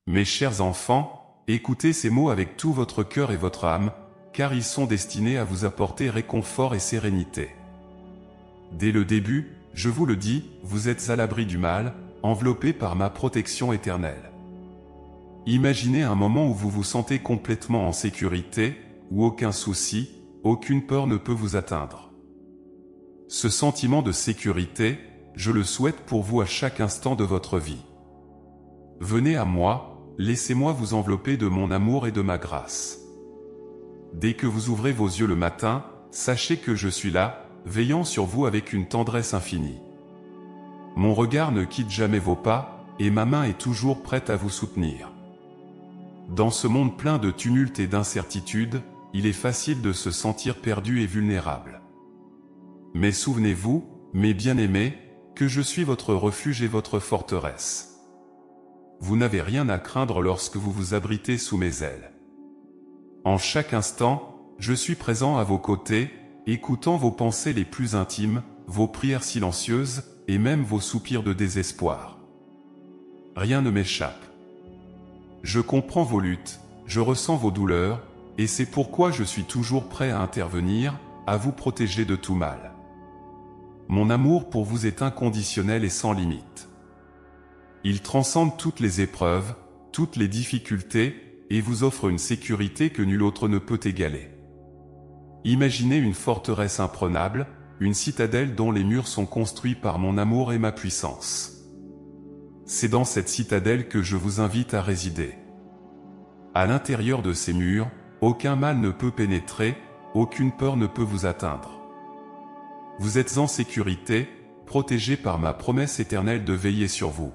Mes chers enfants, écoutez ces mots avec tout votre cœur et votre âme, car ils sont destinés à vous apporter réconfort et sérénité. Dès le début, je vous le dis, vous êtes à l'abri du mal, enveloppés par ma protection éternelle. Imaginez un moment où vous vous sentez complètement en sécurité, où aucun souci, aucune peur ne peut vous atteindre. Ce sentiment de sécurité, je le souhaite pour vous à chaque instant de votre vie. Venez à moi, laissez-moi vous envelopper de mon amour et de ma grâce. Dès que vous ouvrez vos yeux le matin, sachez que je suis là, veillant sur vous avec une tendresse infinie. Mon regard ne quitte jamais vos pas, et ma main est toujours prête à vous soutenir. Dans ce monde plein de tumulte et d'incertitude, il est facile de se sentir perdu et vulnérable. Mais souvenez-vous, mes bien-aimés, que je suis votre refuge et votre forteresse. Vous n'avez rien à craindre lorsque vous vous abritez sous mes ailes. En chaque instant, je suis présent à vos côtés, écoutant vos pensées les plus intimes, vos prières silencieuses, et même vos soupirs de désespoir. Rien ne m'échappe. Je comprends vos luttes, je ressens vos douleurs, et c'est pourquoi je suis toujours prêt à intervenir, à vous protéger de tout mal. Mon amour pour vous est inconditionnel et sans limite. Il transcende toutes les épreuves, toutes les difficultés, et vous offre une sécurité que nul autre ne peut égaler. Imaginez une forteresse imprenable, une citadelle dont les murs sont construits par mon amour et ma puissance. C'est dans cette citadelle que je vous invite à résider. À l'intérieur de ces murs, aucun mal ne peut pénétrer, aucune peur ne peut vous atteindre. Vous êtes en sécurité, protégés par ma promesse éternelle de veiller sur vous.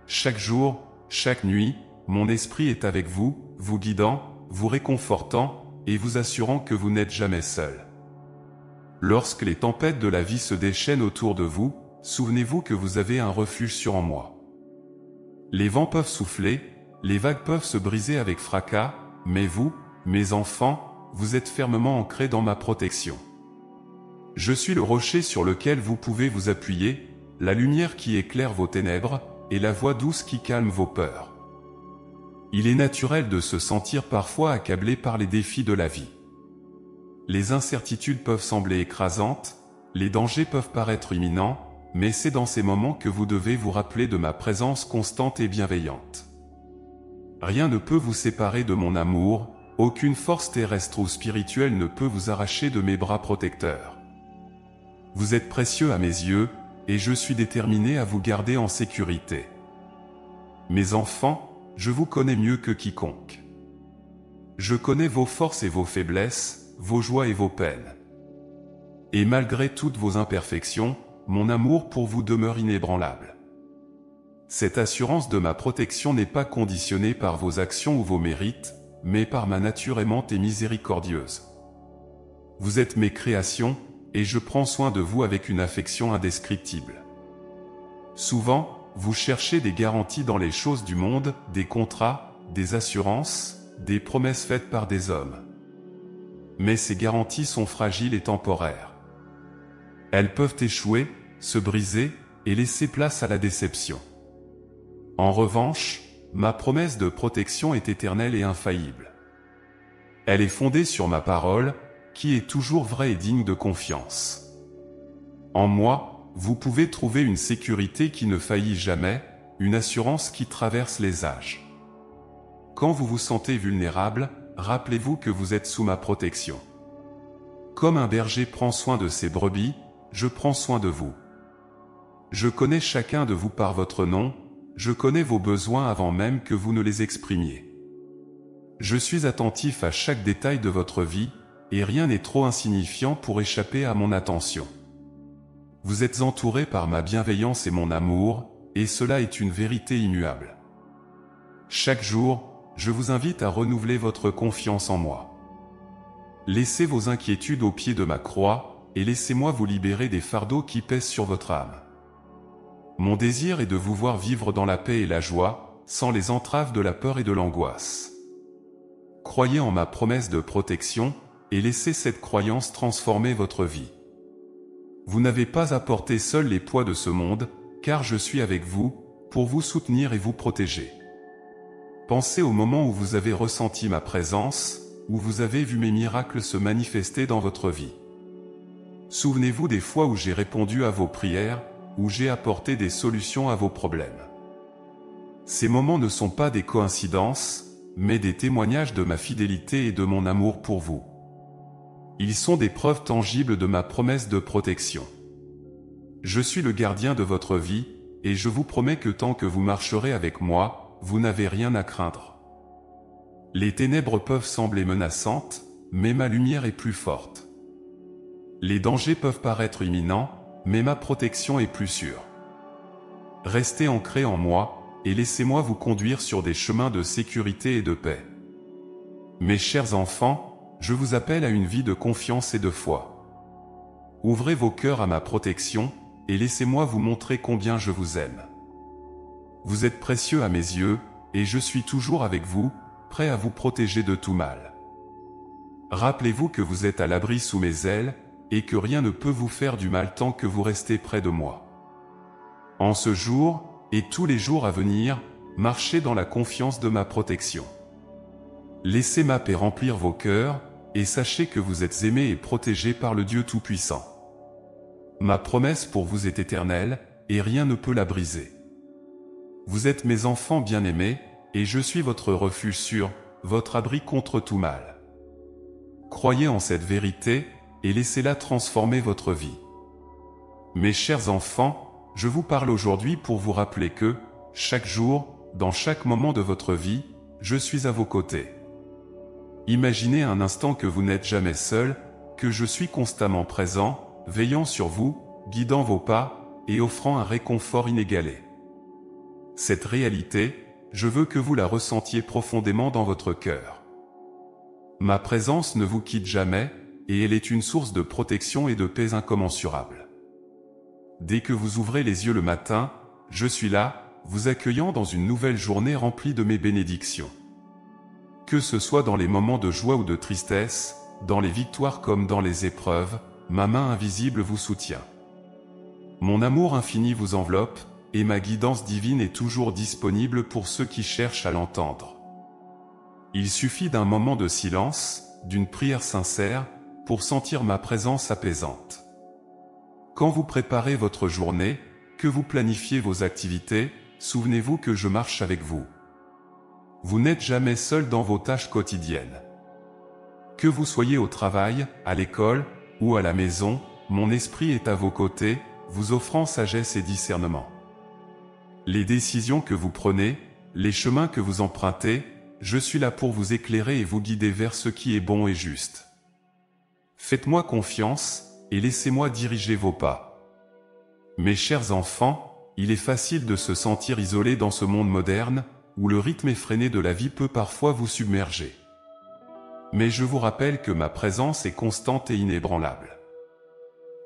Chaque jour, chaque nuit, mon esprit est avec vous, vous guidant, vous réconfortant, et vous assurant que vous n'êtes jamais seul. Lorsque les tempêtes de la vie se déchaînent autour de vous, souvenez-vous que vous avez un refuge sur en moi. Les vents peuvent souffler, les vagues peuvent se briser avec fracas, mais vous, mes enfants, vous êtes fermement ancrés dans ma protection. Je suis le rocher sur lequel vous pouvez vous appuyer, la lumière qui éclaire vos ténèbres, et la voix douce qui calme vos peurs. Il est naturel de se sentir parfois accablé par les défis de la vie. Les incertitudes peuvent sembler écrasantes, les dangers peuvent paraître imminents, mais c'est dans ces moments que vous devez vous rappeler de ma présence constante et bienveillante. Rien ne peut vous séparer de mon amour, aucune force terrestre ou spirituelle ne peut vous arracher de mes bras protecteurs. Vous êtes précieux à mes yeux, et je suis déterminé à vous garder en sécurité. Mes enfants, je vous connais mieux que quiconque. Je connais vos forces et vos faiblesses, vos joies et vos peines. Et malgré toutes vos imperfections, mon amour pour vous demeure inébranlable. Cette assurance de ma protection n'est pas conditionnée par vos actions ou vos mérites, mais par ma nature aimante et miséricordieuse. Vous êtes mes créations, et je prends soin de vous avec une affection indescriptible. Souvent, vous cherchez des garanties dans les choses du monde, des contrats, des assurances, des promesses faites par des hommes. Mais ces garanties sont fragiles et temporaires. Elles peuvent échouer, se briser, et laisser place à la déception. En revanche, ma promesse de protection est éternelle et infaillible. Elle est fondée sur ma parole, qui est toujours vraie et digne de confiance. En moi, vous pouvez trouver une sécurité qui ne faillit jamais, une assurance qui traverse les âges. Quand vous vous sentez vulnérable, rappelez-vous que vous êtes sous ma protection. Comme un berger prend soin de ses brebis, je prends soin de vous. Je connais chacun de vous par votre nom, je connais vos besoins avant même que vous ne les exprimiez. Je suis attentif à chaque détail de votre vie, et rien n'est trop insignifiant pour échapper à mon attention. Vous êtes entourés par ma bienveillance et mon amour, et cela est une vérité immuable. Chaque jour, je vous invite à renouveler votre confiance en moi. Laissez vos inquiétudes au pied de ma croix, et laissez-moi vous libérer des fardeaux qui pèsent sur votre âme. Mon désir est de vous voir vivre dans la paix et la joie, sans les entraves de la peur et de l'angoisse. Croyez en ma promesse de protection, et laissez cette croyance transformer votre vie. Vous n'avez pas à porter seul les poids de ce monde, car je suis avec vous, pour vous soutenir et vous protéger. Pensez au moment où vous avez ressenti ma présence, où vous avez vu mes miracles se manifester dans votre vie. Souvenez-vous des fois où j'ai répondu à vos prières, où j'ai apporté des solutions à vos problèmes. Ces moments ne sont pas des coïncidences, mais des témoignages de ma fidélité et de mon amour pour vous. Ils sont des preuves tangibles de ma promesse de protection. Je suis le gardien de votre vie, et je vous promets que tant que vous marcherez avec moi, vous n'avez rien à craindre. Les ténèbres peuvent sembler menaçantes, mais ma lumière est plus forte. Les dangers peuvent paraître imminents, mais ma protection est plus sûre. Restez ancrés en moi, et laissez-moi vous conduire sur des chemins de sécurité et de paix. Mes chers enfants, je vous appelle à une vie de confiance et de foi. Ouvrez vos cœurs à ma protection, et laissez-moi vous montrer combien je vous aime. Vous êtes précieux à mes yeux, et je suis toujours avec vous, prêt à vous protéger de tout mal. Rappelez-vous que vous êtes à l'abri sous mes ailes, et que rien ne peut vous faire du mal tant que vous restez près de moi. En ce jour, et tous les jours à venir, marchez dans la confiance de ma protection. Laissez ma paix remplir vos cœurs, et sachez que vous êtes aimés et protégés par le Dieu Tout-Puissant. Ma promesse pour vous est éternelle, et rien ne peut la briser. Vous êtes mes enfants bien-aimés, et je suis votre refuge sûr, votre abri contre tout mal. Croyez en cette vérité, et laissez-la transformer votre vie. Mes chers enfants, je vous parle aujourd'hui pour vous rappeler que, chaque jour, dans chaque moment de votre vie, je suis à vos côtés. Imaginez un instant que vous n'êtes jamais seul, que je suis constamment présent, veillant sur vous, guidant vos pas, et offrant un réconfort inégalé. Cette réalité, je veux que vous la ressentiez profondément dans votre cœur. Ma présence ne vous quitte jamais, et elle est une source de protection et de paix incommensurable. Dès que vous ouvrez les yeux le matin, je suis là, vous accueillant dans une nouvelle journée remplie de mes bénédictions. Que ce soit dans les moments de joie ou de tristesse, dans les victoires comme dans les épreuves, ma main invisible vous soutient. Mon amour infini vous enveloppe, et ma guidance divine est toujours disponible pour ceux qui cherchent à l'entendre. Il suffit d'un moment de silence, d'une prière sincère, pour sentir ma présence apaisante. Quand vous préparez votre journée, que vous planifiez vos activités, souvenez-vous que je marche avec vous. Vous n'êtes jamais seul dans vos tâches quotidiennes. Que vous soyez au travail, à l'école, ou à la maison, mon esprit est à vos côtés, vous offrant sagesse et discernement. Les décisions que vous prenez, les chemins que vous empruntez, je suis là pour vous éclairer et vous guider vers ce qui est bon et juste. Faites-moi confiance, et laissez-moi diriger vos pas. Mes chers enfants, il est facile de se sentir isolé dans ce monde moderne, où le rythme effréné de la vie peut parfois vous submerger. Mais je vous rappelle que ma présence est constante et inébranlable.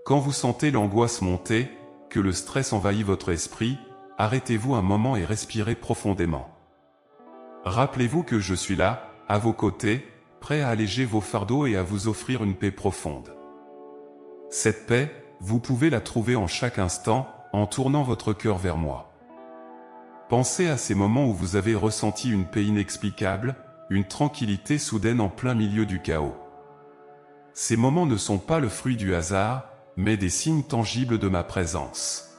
Quand vous sentez l'angoisse monter, que le stress envahit votre esprit, arrêtez-vous un moment et respirez profondément. Rappelez-vous que je suis là, à vos côtés, prêt à alléger vos fardeaux et à vous offrir une paix profonde. Cette paix, vous pouvez la trouver en chaque instant, en tournant votre cœur vers moi. Pensez à ces moments où vous avez ressenti une paix inexplicable, une tranquillité soudaine en plein milieu du chaos. Ces moments ne sont pas le fruit du hasard, mais des signes tangibles de ma présence.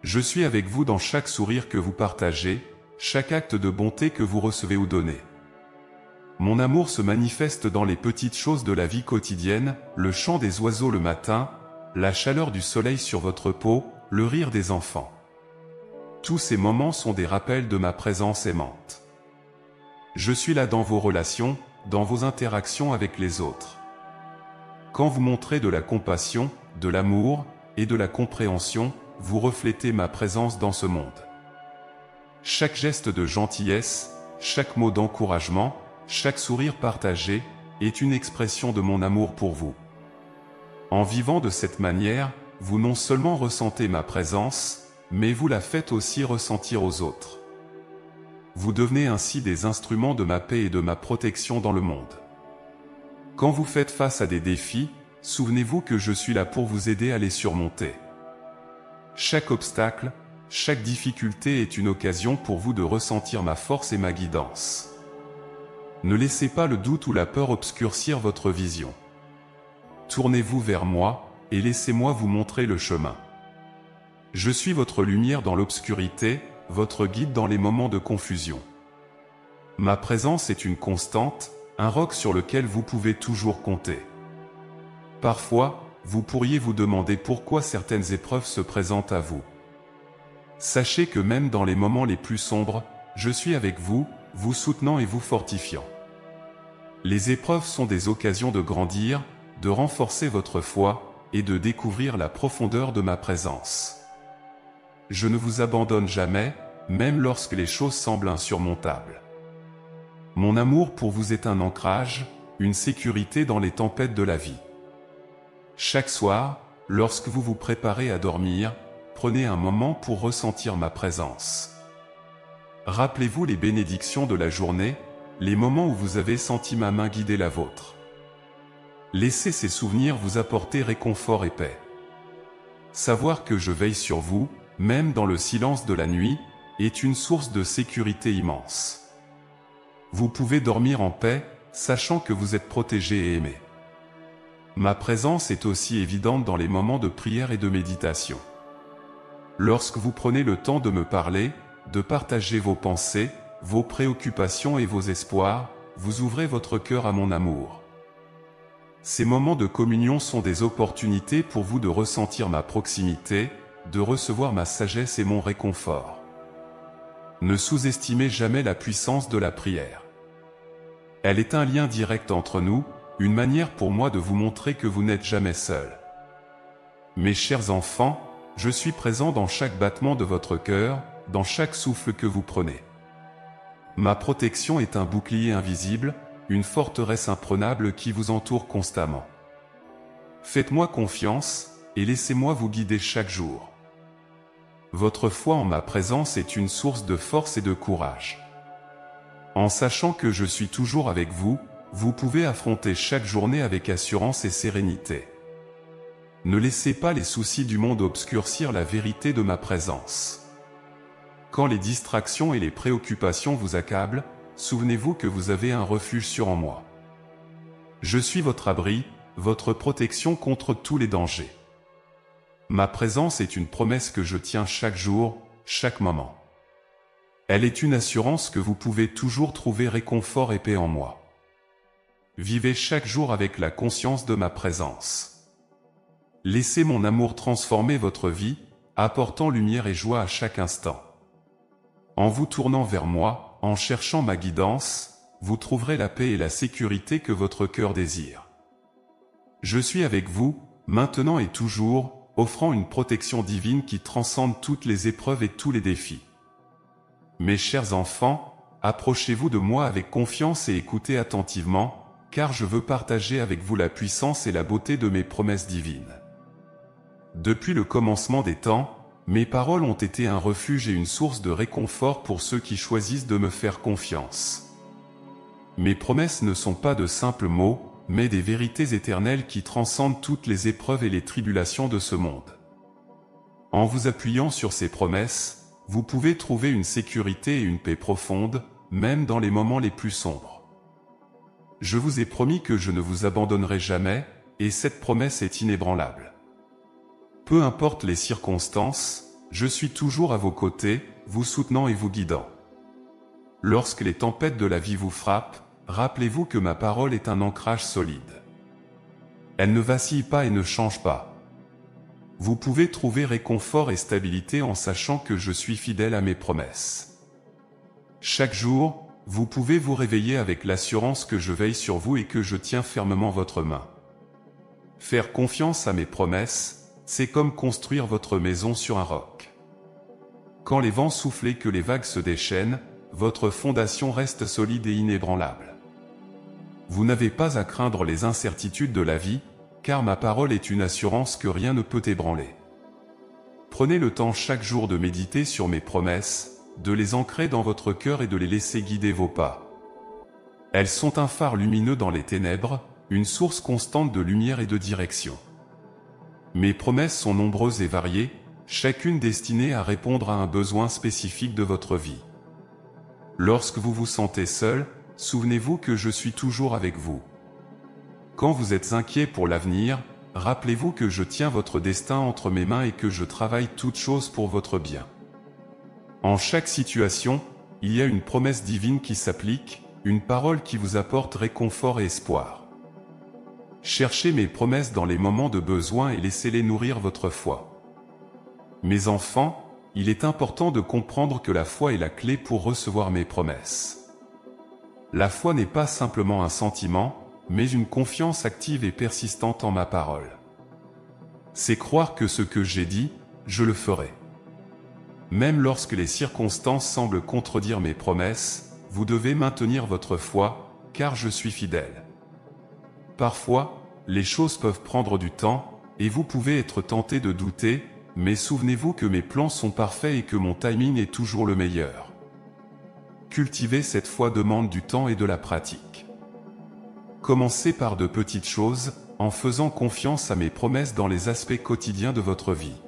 Je suis avec vous dans chaque sourire que vous partagez, chaque acte de bonté que vous recevez ou donnez. Mon amour se manifeste dans les petites choses de la vie quotidienne, le chant des oiseaux le matin, la chaleur du soleil sur votre peau, le rire des enfants. Tous ces moments sont des rappels de ma présence aimante. Je suis là dans vos relations, dans vos interactions avec les autres. Quand vous montrez de la compassion, de l'amour et de la compréhension, vous reflétez ma présence dans ce monde. Chaque geste de gentillesse, chaque mot d'encouragement, chaque sourire partagé, est une expression de mon amour pour vous. En vivant de cette manière, vous non seulement ressentez ma présence, mais vous la faites aussi ressentir aux autres. Vous devenez ainsi des instruments de ma paix et de ma protection dans le monde. Quand vous faites face à des défis, souvenez-vous que je suis là pour vous aider à les surmonter. Chaque obstacle, chaque difficulté est une occasion pour vous de ressentir ma force et ma guidance. Ne laissez pas le doute ou la peur obscurcir votre vision. Tournez-vous vers moi, et laissez-moi vous montrer le chemin. Je suis votre lumière dans l'obscurité, votre guide dans les moments de confusion. Ma présence est une constante, un roc sur lequel vous pouvez toujours compter. Parfois, vous pourriez vous demander pourquoi certaines épreuves se présentent à vous. Sachez que même dans les moments les plus sombres, je suis avec vous, vous soutenant et vous fortifiant. Les épreuves sont des occasions de grandir, de renforcer votre foi, et de découvrir la profondeur de ma présence. Je ne vous abandonne jamais, même lorsque les choses semblent insurmontables. Mon amour pour vous est un ancrage, une sécurité dans les tempêtes de la vie. Chaque soir, lorsque vous vous préparez à dormir, prenez un moment pour ressentir ma présence. Rappelez-vous les bénédictions de la journée, les moments où vous avez senti ma main guider la vôtre. Laissez ces souvenirs vous apporter réconfort et paix. Savoir que je veille sur vous, même dans le silence de la nuit, est une source de sécurité immense. Vous pouvez dormir en paix, sachant que vous êtes protégé et aimé. Ma présence est aussi évidente dans les moments de prière et de méditation. Lorsque vous prenez le temps de me parler, de partager vos pensées, vos préoccupations et vos espoirs, vous ouvrez votre cœur à mon amour. Ces moments de communion sont des opportunités pour vous de ressentir ma proximité, de recevoir ma sagesse et mon réconfort. Ne sous-estimez jamais la puissance de la prière. Elle est un lien direct entre nous, une manière pour moi de vous montrer que vous n'êtes jamais seul. Mes chers enfants, je suis présent dans chaque battement de votre cœur, dans chaque souffle que vous prenez. Ma protection est un bouclier invisible, une forteresse imprenable qui vous entoure constamment. Faites-moi confiance, et laissez-moi vous guider chaque jour. Votre foi en ma présence est une source de force et de courage. En sachant que je suis toujours avec vous, vous pouvez affronter chaque journée avec assurance et sérénité. Ne laissez pas les soucis du monde obscurcir la vérité de ma présence. Quand les distractions et les préoccupations vous accablent, souvenez-vous que vous avez un refuge sûr en moi. Je suis votre abri, votre protection contre tous les dangers. Ma présence est une promesse que je tiens chaque jour, chaque moment. Elle est une assurance que vous pouvez toujours trouver réconfort et paix en moi. Vivez chaque jour avec la conscience de ma présence. Laissez mon amour transformer votre vie, apportant lumière et joie à chaque instant. En vous tournant vers moi, en cherchant ma guidance, vous trouverez la paix et la sécurité que votre cœur désire. Je suis avec vous, maintenant et toujours, offrant une protection divine qui transcende toutes les épreuves et tous les défis. Mes chers enfants, approchez-vous de moi avec confiance et écoutez attentivement, car je veux partager avec vous la puissance et la beauté de mes promesses divines. Depuis le commencement des temps, mes paroles ont été un refuge et une source de réconfort pour ceux qui choisissent de me faire confiance. Mes promesses ne sont pas de simples mots, mais des vérités éternelles qui transcendent toutes les épreuves et les tribulations de ce monde. En vous appuyant sur ces promesses, vous pouvez trouver une sécurité et une paix profonde, même dans les moments les plus sombres. Je vous ai promis que je ne vous abandonnerai jamais, et cette promesse est inébranlable. Peu importe les circonstances, je suis toujours à vos côtés, vous soutenant et vous guidant. Lorsque les tempêtes de la vie vous frappent, rappelez-vous que ma parole est un ancrage solide. Elle ne vacille pas et ne change pas. Vous pouvez trouver réconfort et stabilité en sachant que je suis fidèle à mes promesses. Chaque jour, vous pouvez vous réveiller avec l'assurance que je veille sur vous et que je tiens fermement votre main. Faire confiance à mes promesses, c'est comme construire votre maison sur un roc. Quand les vents soufflent et que les vagues se déchaînent, votre fondation reste solide et inébranlable. Vous n'avez pas à craindre les incertitudes de la vie, car ma parole est une assurance que rien ne peut ébranler. Prenez le temps chaque jour de méditer sur mes promesses, de les ancrer dans votre cœur et de les laisser guider vos pas. Elles sont un phare lumineux dans les ténèbres, une source constante de lumière et de direction. Mes promesses sont nombreuses et variées, chacune destinée à répondre à un besoin spécifique de votre vie. Lorsque vous vous sentez seul, souvenez-vous que je suis toujours avec vous. Quand vous êtes inquiet pour l'avenir, rappelez-vous que je tiens votre destin entre mes mains et que je travaille toutes choses pour votre bien. En chaque situation, il y a une promesse divine qui s'applique, une parole qui vous apporte réconfort et espoir. Cherchez mes promesses dans les moments de besoin et laissez-les nourrir votre foi. Mes enfants, il est important de comprendre que la foi est la clé pour recevoir mes promesses. La foi n'est pas simplement un sentiment, mais une confiance active et persistante en ma parole. C'est croire que ce que j'ai dit, je le ferai. Même lorsque les circonstances semblent contredire mes promesses, vous devez maintenir votre foi, car je suis fidèle. Parfois, les choses peuvent prendre du temps, et vous pouvez être tenté de douter, mais souvenez-vous que mes plans sont parfaits et que mon timing est toujours le meilleur. Cultiver cette foi demande du temps et de la pratique. Commencez par de petites choses, en faisant confiance à mes promesses dans les aspects quotidiens de votre vie.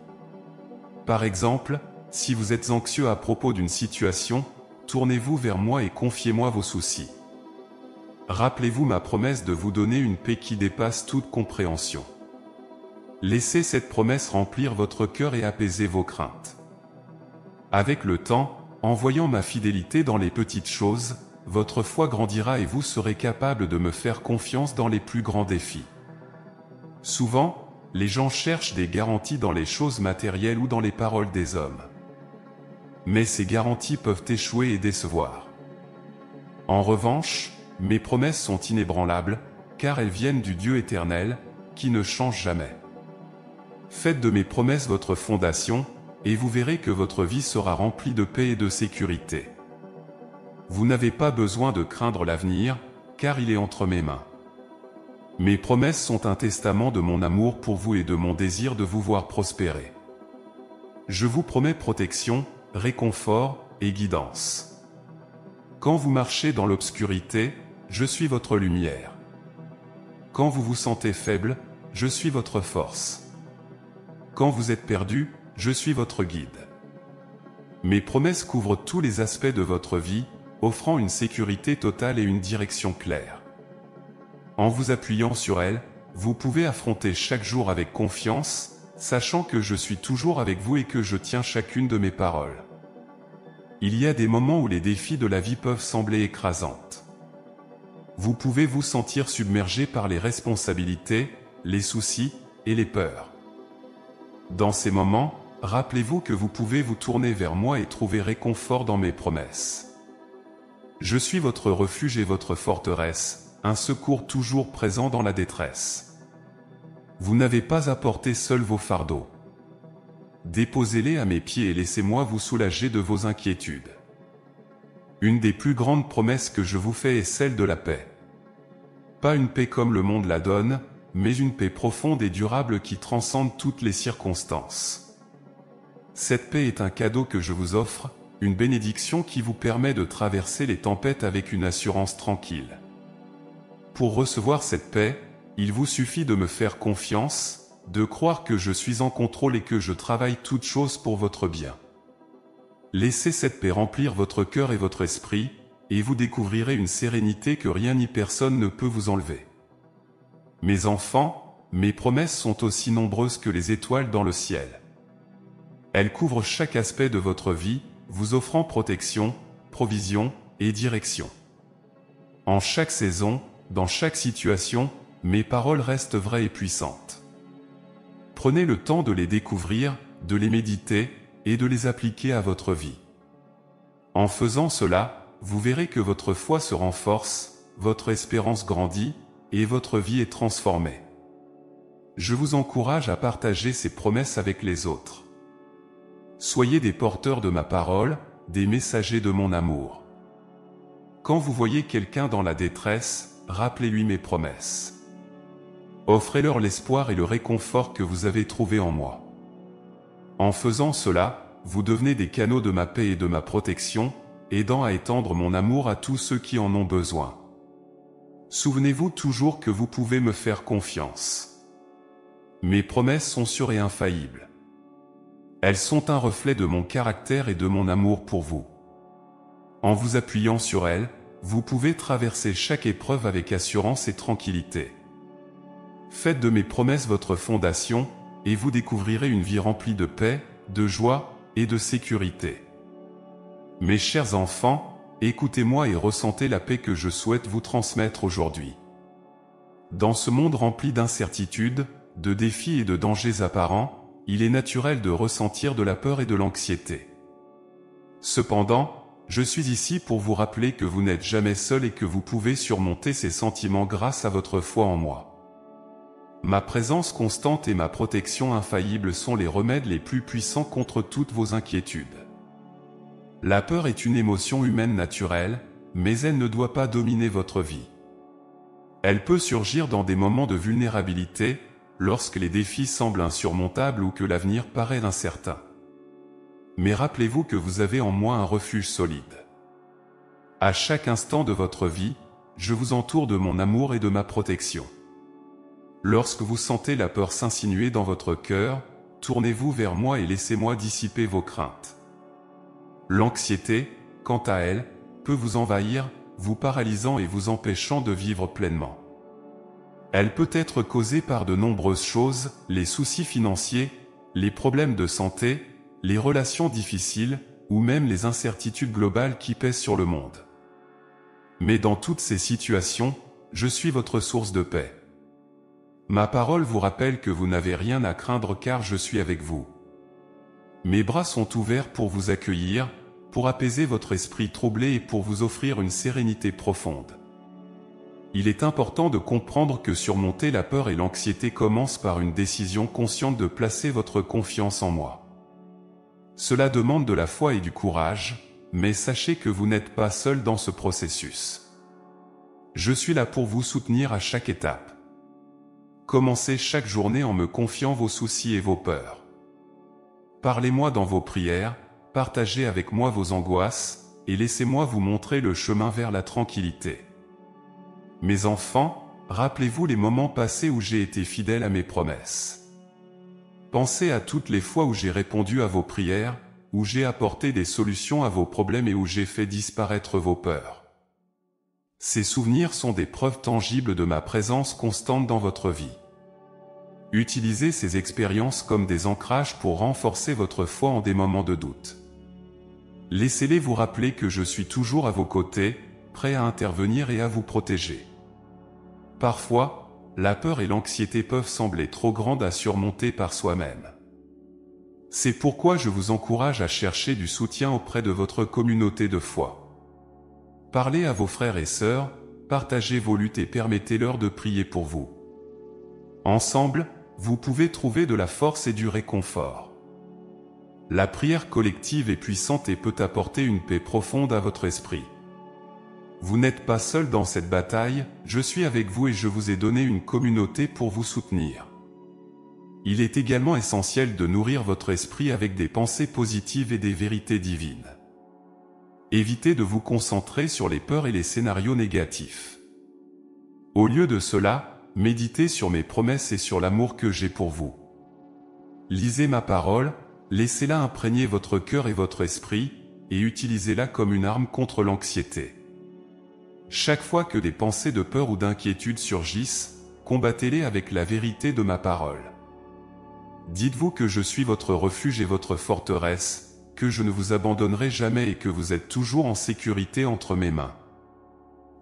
Par exemple, si vous êtes anxieux à propos d'une situation, tournez-vous vers moi et confiez-moi vos soucis. Rappelez-vous ma promesse de vous donner une paix qui dépasse toute compréhension. Laissez cette promesse remplir votre cœur et apaiser vos craintes. Avec le temps, en voyant ma fidélité dans les petites choses, votre foi grandira et vous serez capable de me faire confiance dans les plus grands défis. Souvent, les gens cherchent des garanties dans les choses matérielles ou dans les paroles des hommes. Mais ces garanties peuvent échouer et décevoir. En revanche, mes promesses sont inébranlables, car elles viennent du Dieu éternel, qui ne change jamais. Faites de mes promesses votre fondation, et vous verrez que votre vie sera remplie de paix et de sécurité. Vous n'avez pas besoin de craindre l'avenir, car il est entre mes mains. Mes promesses sont un testament de mon amour pour vous et de mon désir de vous voir prospérer. Je vous promets protection, réconfort et guidance. Quand vous marchez dans l'obscurité, je suis votre lumière. Quand vous vous sentez faible, je suis votre force. Quand vous êtes perdu, je suis votre guide. Mes promesses couvrent tous les aspects de votre vie, offrant une sécurité totale et une direction claire. En vous appuyant sur elles, vous pouvez affronter chaque jour avec confiance, sachant que je suis toujours avec vous et que je tiens chacune de mes paroles. Il y a des moments où les défis de la vie peuvent sembler écrasantes. Vous pouvez vous sentir submergé par les responsabilités, les soucis et les peurs. Dans ces moments, rappelez-vous que vous pouvez vous tourner vers moi et trouver réconfort dans mes promesses. Je suis votre refuge et votre forteresse, un secours toujours présent dans la détresse. Vous n'avez pas à porter seul vos fardeaux. Déposez-les à mes pieds et laissez-moi vous soulager de vos inquiétudes. Une des plus grandes promesses que je vous fais est celle de la paix. Pas une paix comme le monde la donne, mais une paix profonde et durable qui transcende toutes les circonstances. Cette paix est un cadeau que je vous offre, une bénédiction qui vous permet de traverser les tempêtes avec une assurance tranquille. Pour recevoir cette paix, il vous suffit de me faire confiance, de croire que je suis en contrôle et que je travaille toutes choses pour votre bien. Laissez cette paix remplir votre cœur et votre esprit, et vous découvrirez une sérénité que rien ni personne ne peut vous enlever. Mes enfants, mes promesses sont aussi nombreuses que les étoiles dans le ciel. Elles couvrent chaque aspect de votre vie, vous offrant protection, provision et direction. En chaque saison, dans chaque situation, mes paroles restent vraies et puissantes. Prenez le temps de les découvrir, de les méditer et de les appliquer à votre vie. En faisant cela, vous verrez que votre foi se renforce, votre espérance grandit et votre vie est transformée. Je vous encourage à partager ces promesses avec les autres. Soyez des porteurs de ma parole, des messagers de mon amour. Quand vous voyez quelqu'un dans la détresse, rappelez-lui mes promesses. Offrez-leur l'espoir et le réconfort que vous avez trouvé en moi. En faisant cela, vous devenez des canaux de ma paix et de ma protection, aidant à étendre mon amour à tous ceux qui en ont besoin. Souvenez-vous toujours que vous pouvez me faire confiance. Mes promesses sont sûres et infaillibles. Elles sont un reflet de mon caractère et de mon amour pour vous. En vous appuyant sur elles, vous pouvez traverser chaque épreuve avec assurance et tranquillité. Faites de mes promesses votre fondation, et vous découvrirez une vie remplie de paix, de joie et de sécurité. Mes chers enfants, écoutez-moi et ressentez la paix que je souhaite vous transmettre aujourd'hui. Dans ce monde rempli d'incertitudes, de défis et de dangers apparents, il est naturel de ressentir de la peur et de l'anxiété. Cependant, je suis ici pour vous rappeler que vous n'êtes jamais seul et que vous pouvez surmonter ces sentiments grâce à votre foi en moi. Ma présence constante et ma protection infaillible sont les remèdes les plus puissants contre toutes vos inquiétudes. La peur est une émotion humaine naturelle, mais elle ne doit pas dominer votre vie. Elle peut surgir dans des moments de vulnérabilité, lorsque les défis semblent insurmontables ou que l'avenir paraît incertain. Mais rappelez-vous que vous avez en moi un refuge solide. À chaque instant de votre vie, je vous entoure de mon amour et de ma protection. Lorsque vous sentez la peur s'insinuer dans votre cœur, tournez-vous vers moi et laissez-moi dissiper vos craintes. L'anxiété, quant à elle, peut vous envahir, vous paralysant et vous empêchant de vivre pleinement. Elle peut être causée par de nombreuses choses, les soucis financiers, les problèmes de santé, les relations difficiles, ou même les incertitudes globales qui pèsent sur le monde. Mais dans toutes ces situations, je suis votre source de paix. Ma parole vous rappelle que vous n'avez rien à craindre car je suis avec vous. Mes bras sont ouverts pour vous accueillir, pour apaiser votre esprit troublé et pour vous offrir une sérénité profonde. Il est important de comprendre que surmonter la peur et l'anxiété commence par une décision consciente de placer votre confiance en moi. Cela demande de la foi et du courage, mais sachez que vous n'êtes pas seul dans ce processus. Je suis là pour vous soutenir à chaque étape. Commencez chaque journée en me confiant vos soucis et vos peurs. Parlez-moi dans vos prières, partagez avec moi vos angoisses, et laissez-moi vous montrer le chemin vers la tranquillité. Mes enfants, rappelez-vous les moments passés où j'ai été fidèle à mes promesses. Pensez à toutes les fois où j'ai répondu à vos prières, où j'ai apporté des solutions à vos problèmes et où j'ai fait disparaître vos peurs. Ces souvenirs sont des preuves tangibles de ma présence constante dans votre vie. Utilisez ces expériences comme des ancrages pour renforcer votre foi en des moments de doute. Laissez-les vous rappeler que je suis toujours à vos côtés, prêt à intervenir et à vous protéger. Parfois, la peur et l'anxiété peuvent sembler trop grandes à surmonter par soi-même. C'est pourquoi je vous encourage à chercher du soutien auprès de votre communauté de foi. Parlez à vos frères et sœurs, partagez vos luttes et permettez-leur de prier pour vous. Ensemble, vous pouvez trouver de la force et du réconfort. La prière collective est puissante et peut apporter une paix profonde à votre esprit. Vous n'êtes pas seul dans cette bataille, je suis avec vous et je vous ai donné une communauté pour vous soutenir. Il est également essentiel de nourrir votre esprit avec des pensées positives et des vérités divines. Évitez de vous concentrer sur les peurs et les scénarios négatifs. Au lieu de cela, méditez sur mes promesses et sur l'amour que j'ai pour vous. Lisez ma parole, laissez-la imprégner votre cœur et votre esprit, et utilisez-la comme une arme contre l'anxiété. Chaque fois que des pensées de peur ou d'inquiétude surgissent, combattez-les avec la vérité de ma parole. Dites-vous que je suis votre refuge et votre forteresse, que je ne vous abandonnerai jamais et que vous êtes toujours en sécurité entre mes mains.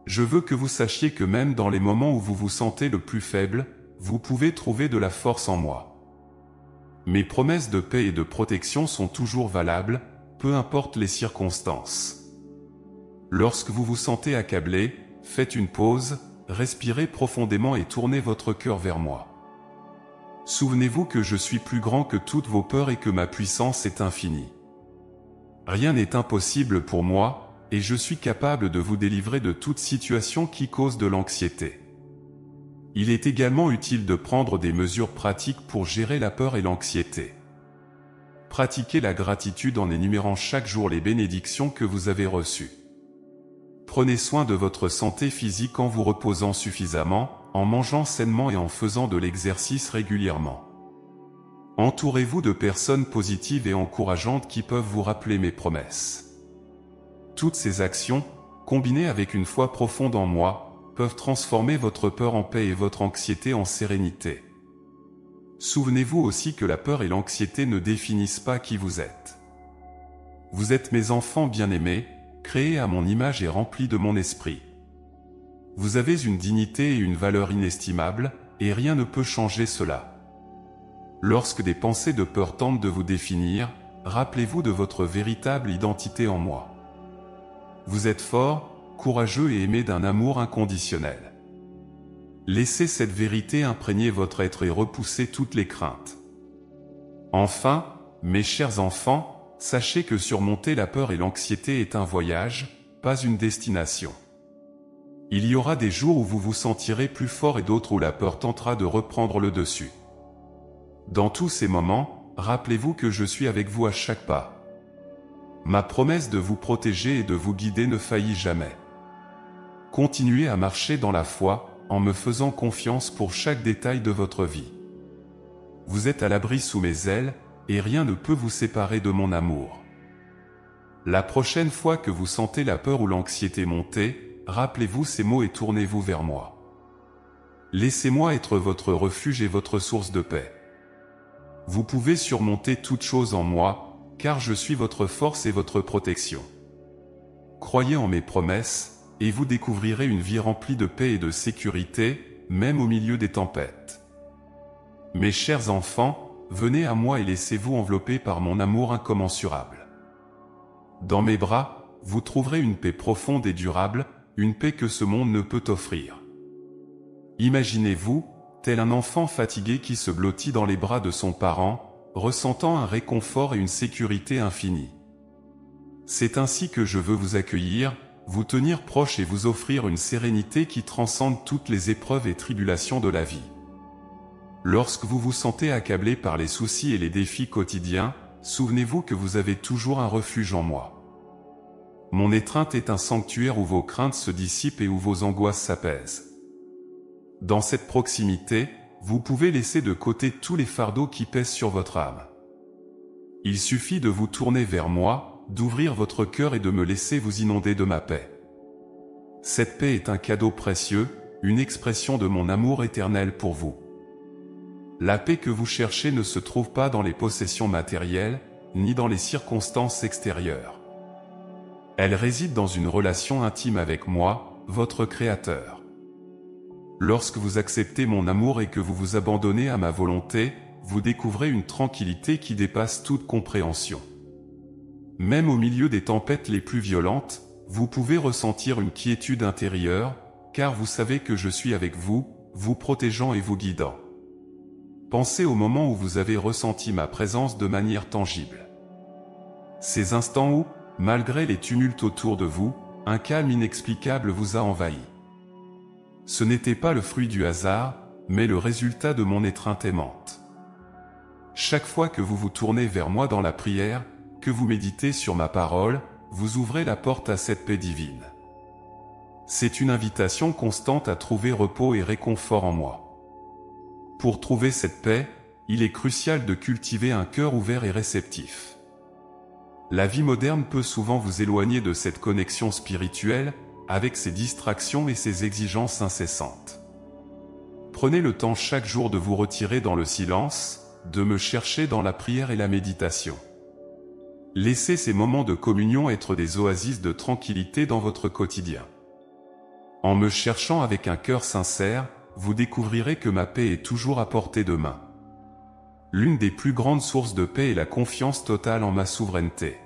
Je veux que vous sachiez que même dans les moments où vous vous sentez le plus faible, vous pouvez trouver de la force en moi. Mes promesses de paix et de protection sont toujours valables, peu importe les circonstances. Lorsque vous vous sentez accablé, faites une pause, respirez profondément et tournez votre cœur vers moi. Souvenez-vous que je suis plus grand que toutes vos peurs et que ma puissance est infinie. Rien n'est impossible pour moi, et je suis capable de vous délivrer de toute situation qui cause de l'anxiété. Il est également utile de prendre des mesures pratiques pour gérer la peur et l'anxiété. Pratiquez la gratitude en énumérant chaque jour les bénédictions que vous avez reçues. Prenez soin de votre santé physique en vous reposant suffisamment, en mangeant sainement et en faisant de l'exercice régulièrement. Entourez-vous de personnes positives et encourageantes qui peuvent vous rappeler mes promesses. Toutes ces actions, combinées avec une foi profonde en moi, peuvent transformer votre peur en paix et votre anxiété en sérénité. Souvenez-vous aussi que la peur et l'anxiété ne définissent pas qui vous êtes. Vous êtes mes enfants bien-aimés, créés à mon image et remplis de mon esprit. Vous avez une dignité et une valeur inestimables, et rien ne peut changer cela. Lorsque des pensées de peur tentent de vous définir, rappelez-vous de votre véritable identité en moi. Vous êtes fort, courageux et aimé d'un amour inconditionnel. Laissez cette vérité imprégner votre être et repousser toutes les craintes. Enfin, mes chers enfants, sachez que surmonter la peur et l'anxiété est un voyage, pas une destination. Il y aura des jours où vous vous sentirez plus fort et d'autres où la peur tentera de reprendre le dessus. Dans tous ces moments, rappelez-vous que je suis avec vous à chaque pas. Ma promesse de vous protéger et de vous guider ne faillit jamais. Continuez à marcher dans la foi, en me faisant confiance pour chaque détail de votre vie. Vous êtes à l'abri sous mes ailes, et rien ne peut vous séparer de mon amour. La prochaine fois que vous sentez la peur ou l'anxiété monter, rappelez-vous ces mots et tournez-vous vers moi. Laissez-moi être votre refuge et votre source de paix. Vous pouvez surmonter toute chose en moi, car je suis votre force et votre protection. Croyez en mes promesses, et vous découvrirez une vie remplie de paix et de sécurité, même au milieu des tempêtes. Mes chers enfants, venez à moi et laissez-vous envelopper par mon amour incommensurable. Dans mes bras, vous trouverez une paix profonde et durable, une paix que ce monde ne peut offrir. Imaginez-vous, tel un enfant fatigué qui se blottit dans les bras de son parent, ressentant un réconfort et une sécurité infinie. C'est ainsi que je veux vous accueillir, vous tenir proche et vous offrir une sérénité qui transcende toutes les épreuves et tribulations de la vie. Lorsque vous vous sentez accablé par les soucis et les défis quotidiens, souvenez-vous que vous avez toujours un refuge en moi. Mon étreinte est un sanctuaire où vos craintes se dissipent et où vos angoisses s'apaisent. Dans cette proximité, vous pouvez laisser de côté tous les fardeaux qui pèsent sur votre âme. Il suffit de vous tourner vers moi, d'ouvrir votre cœur et de me laisser vous inonder de ma paix. Cette paix est un cadeau précieux, une expression de mon amour éternel pour vous. La paix que vous cherchez ne se trouve pas dans les possessions matérielles, ni dans les circonstances extérieures. Elle réside dans une relation intime avec moi, votre Créateur. Lorsque vous acceptez mon amour et que vous vous abandonnez à ma volonté, vous découvrez une tranquillité qui dépasse toute compréhension. Même au milieu des tempêtes les plus violentes, vous pouvez ressentir une quiétude intérieure, car vous savez que je suis avec vous, vous protégeant et vous guidant. Pensez au moment où vous avez ressenti ma présence de manière tangible. Ces instants où, malgré les tumultes autour de vous, un calme inexplicable vous a envahi. Ce n'était pas le fruit du hasard, mais le résultat de mon étreinte aimante. Chaque fois que vous vous tournez vers moi dans la prière, que vous méditez sur ma parole, vous ouvrez la porte à cette paix divine. C'est une invitation constante à trouver repos et réconfort en moi. Pour trouver cette paix, il est crucial de cultiver un cœur ouvert et réceptif. La vie moderne peut souvent vous éloigner de cette connexion spirituelle, avec ses distractions et ses exigences incessantes. Prenez le temps chaque jour de vous retirer dans le silence, de me chercher dans la prière et la méditation. Laissez ces moments de communion être des oasis de tranquillité dans votre quotidien. En me cherchant avec un cœur sincère, vous découvrirez que ma paix est toujours à portée de main. L'une des plus grandes sources de paix est la confiance totale en ma souveraineté.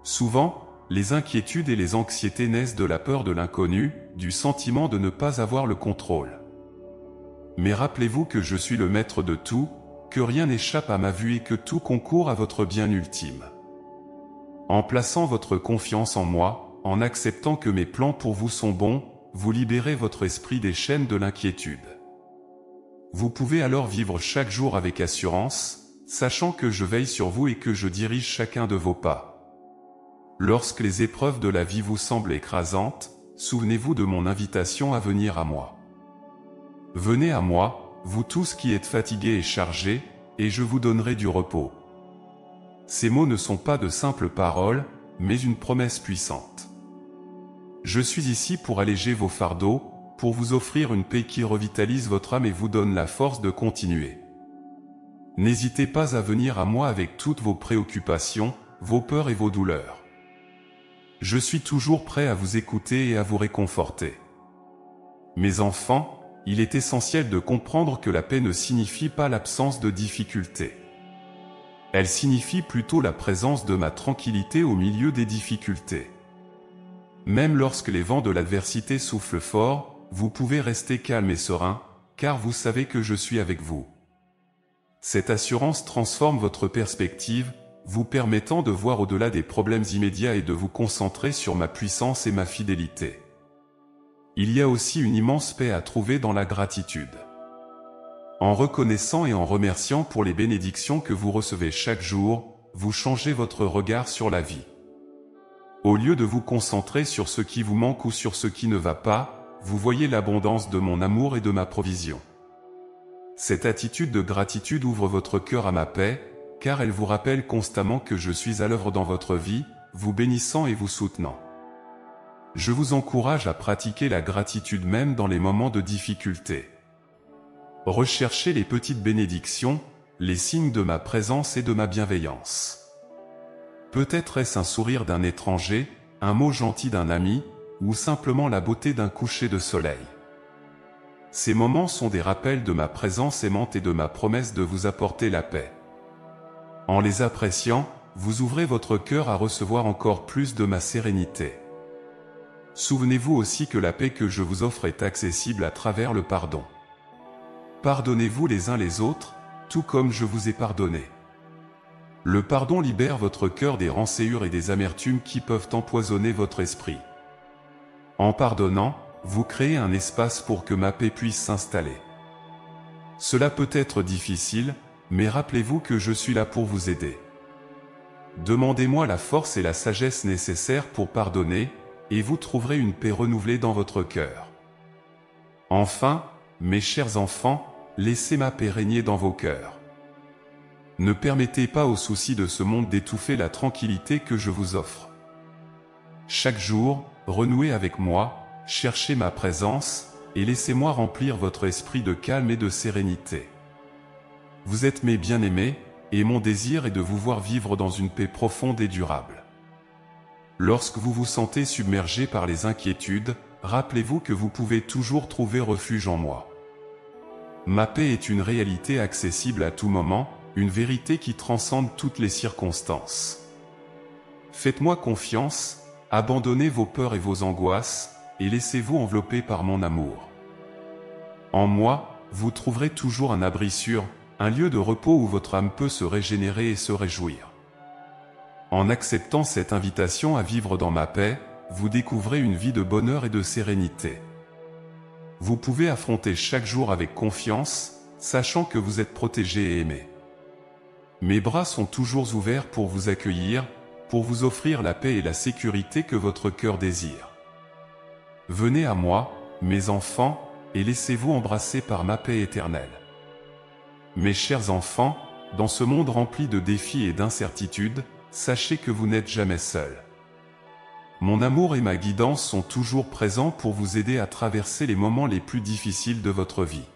Souvent, les inquiétudes et les anxiétés naissent de la peur de l'inconnu, du sentiment de ne pas avoir le contrôle. Mais rappelez-vous que je suis le maître de tout, que rien n'échappe à ma vue et que tout concourt à votre bien ultime. En plaçant votre confiance en moi, en acceptant que mes plans pour vous sont bons, vous libérez votre esprit des chaînes de l'inquiétude. Vous pouvez alors vivre chaque jour avec assurance, sachant que je veille sur vous et que je dirige chacun de vos pas. Lorsque les épreuves de la vie vous semblent écrasantes, souvenez-vous de mon invitation à venir à moi. Venez à moi, vous tous qui êtes fatigués et chargés, et je vous donnerai du repos. Ces mots ne sont pas de simples paroles, mais une promesse puissante. Je suis ici pour alléger vos fardeaux, pour vous offrir une paix qui revitalise votre âme et vous donne la force de continuer. N'hésitez pas à venir à moi avec toutes vos préoccupations, vos peurs et vos douleurs. Je suis toujours prêt à vous écouter et à vous réconforter. Mes enfants, il est essentiel de comprendre que la paix ne signifie pas l'absence de difficultés. Elle signifie plutôt la présence de ma tranquillité au milieu des difficultés. Même lorsque les vents de l'adversité soufflent fort, vous pouvez rester calme et serein, car vous savez que je suis avec vous. Cette assurance transforme votre perspective, vous permettant de voir au-delà des problèmes immédiats et de vous concentrer sur ma puissance et ma fidélité. Il y a aussi une immense paix à trouver dans la gratitude. En reconnaissant et en remerciant pour les bénédictions que vous recevez chaque jour, vous changez votre regard sur la vie. Au lieu de vous concentrer sur ce qui vous manque ou sur ce qui ne va pas, vous voyez l'abondance de mon amour et de ma provision. Cette attitude de gratitude ouvre votre cœur à ma paix, car elle vous rappelle constamment que je suis à l'œuvre dans votre vie, vous bénissant et vous soutenant. Je vous encourage à pratiquer la gratitude même dans les moments de difficulté. Recherchez les petites bénédictions, les signes de ma présence et de ma bienveillance. Peut-être est-ce un sourire d'un étranger, un mot gentil d'un ami, ou simplement la beauté d'un coucher de soleil. Ces moments sont des rappels de ma présence aimante et de ma promesse de vous apporter la paix. En les appréciant, vous ouvrez votre cœur à recevoir encore plus de ma sérénité. Souvenez-vous aussi que la paix que je vous offre est accessible à travers le pardon. Pardonnez-vous les uns les autres, tout comme je vous ai pardonné. Le pardon libère votre cœur des rancœurs et des amertumes qui peuvent empoisonner votre esprit. En pardonnant, vous créez un espace pour que ma paix puisse s'installer. Cela peut être difficile, mais rappelez-vous que je suis là pour vous aider. Demandez-moi la force et la sagesse nécessaires pour pardonner, et vous trouverez une paix renouvelée dans votre cœur. Enfin, mes chers enfants, laissez ma paix régner dans vos cœurs. Ne permettez pas aux soucis de ce monde d'étouffer la tranquillité que je vous offre. Chaque jour, renouez avec moi, cherchez ma présence, et laissez-moi remplir votre esprit de calme et de sérénité. Vous êtes mes bien-aimés, et mon désir est de vous voir vivre dans une paix profonde et durable. Lorsque vous vous sentez submergé par les inquiétudes, rappelez-vous que vous pouvez toujours trouver refuge en moi. Ma paix est une réalité accessible à tout moment, une vérité qui transcende toutes les circonstances. Faites-moi confiance, abandonnez vos peurs et vos angoisses, et laissez-vous envelopper par mon amour. En moi, vous trouverez toujours un abri sûr, un lieu de repos où votre âme peut se régénérer et se réjouir. En acceptant cette invitation à vivre dans ma paix, vous découvrez une vie de bonheur et de sérénité. Vous pouvez affronter chaque jour avec confiance, sachant que vous êtes protégé et aimé. Mes bras sont toujours ouverts pour vous accueillir, pour vous offrir la paix et la sécurité que votre cœur désire. Venez à moi, mes enfants, et laissez-vous embrasser par ma paix éternelle. Mes chers enfants, dans ce monde rempli de défis et d'incertitudes, sachez que vous n'êtes jamais seuls. Mon amour et ma guidance sont toujours présents pour vous aider à traverser les moments les plus difficiles de votre vie.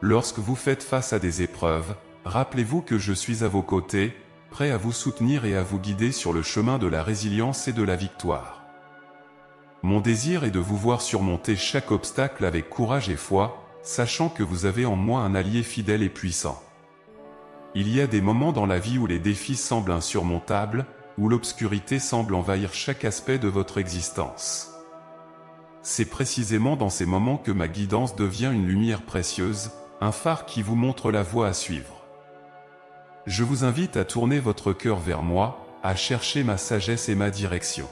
Lorsque vous faites face à des épreuves, rappelez-vous que je suis à vos côtés, prêt à vous soutenir et à vous guider sur le chemin de la résilience et de la victoire. Mon désir est de vous voir surmonter chaque obstacle avec courage et foi, sachant que vous avez en moi un allié fidèle et puissant. Il y a des moments dans la vie où les défis semblent insurmontables, où l'obscurité semble envahir chaque aspect de votre existence. C'est précisément dans ces moments que ma guidance devient une lumière précieuse, un phare qui vous montre la voie à suivre. Je vous invite à tourner votre cœur vers moi, à chercher ma sagesse et ma direction.